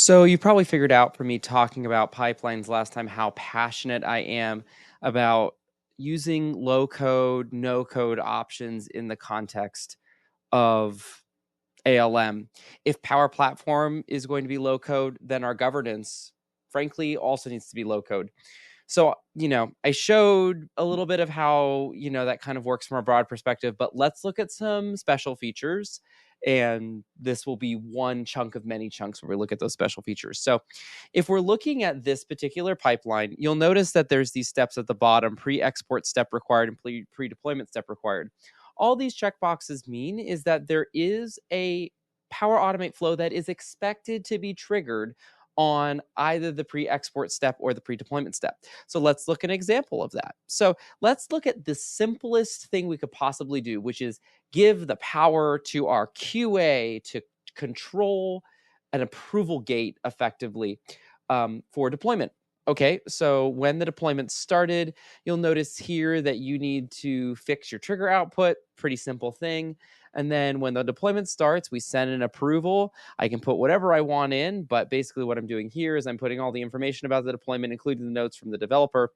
So you probably figured out from me talking about pipelines last time how passionate I am about using low code, no code options in the context of ALM. If Power Platform is going to be low code, then our governance, frankly, also needs to be low code. So, I showed a little bit of how, that kind of works from a broad perspective, but let's look at some special features. And this will be one chunk of many chunks where we look at those special features. So, if we're looking at this particular pipeline, you'll notice that there's these steps at the bottom: pre export step required and pre deployment step required. All these checkboxes mean is that there is a Power Automate flow that is expected to be triggered on either the pre-export step or the pre-deployment step. So let's look at an example of that. So let's look at the simplest thing we could possibly do, which is give the power to our QA to control an approval gate effectively for deployment. Okay, so when the deployment started, you'll notice here that you need to fix your trigger output. Pretty simple thing. And then when the deployment starts, we send an approval. I can put whatever I want in, but basically what I'm doing here is I'm putting all the information about the deployment, including the notes from the developer,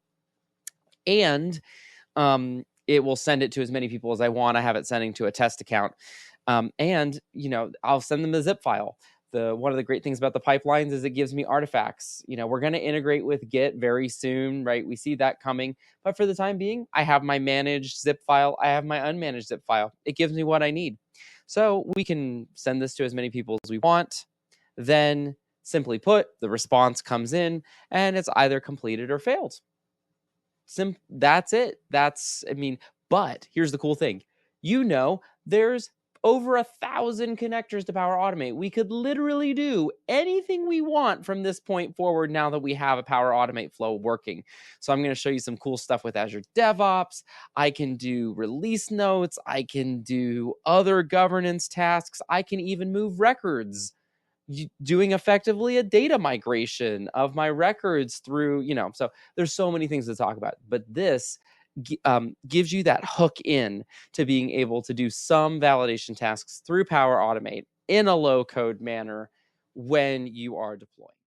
and it will send it to as many people as I want. I have it sending to a test account, and I'll send them a zip file. One of the great things about the pipelines is it gives me artifacts. We're going to integrate with Git very soon, right? We see that coming, but for the time being, I have my managed zip file. I have my unmanaged zip file. It gives me what I need, so we can send this to as many people as we want. Then, simply put, the response comes in, and it's either completed or failed. That's it. But here's the cool thing. There's over 1,000 connectors to Power Automate. We could literally do anything we want from this point forward now that we have a Power Automate flow working. So I'm going to show you some cool stuff with Azure DevOps. I can do release notes. I can do other governance tasks. I can even move records, doing effectively a data migration of my records through, so there's so many things to talk about, but this gives you that hook in to being able to do some validation tasks through Power Automate in a low code manner when you are deploying.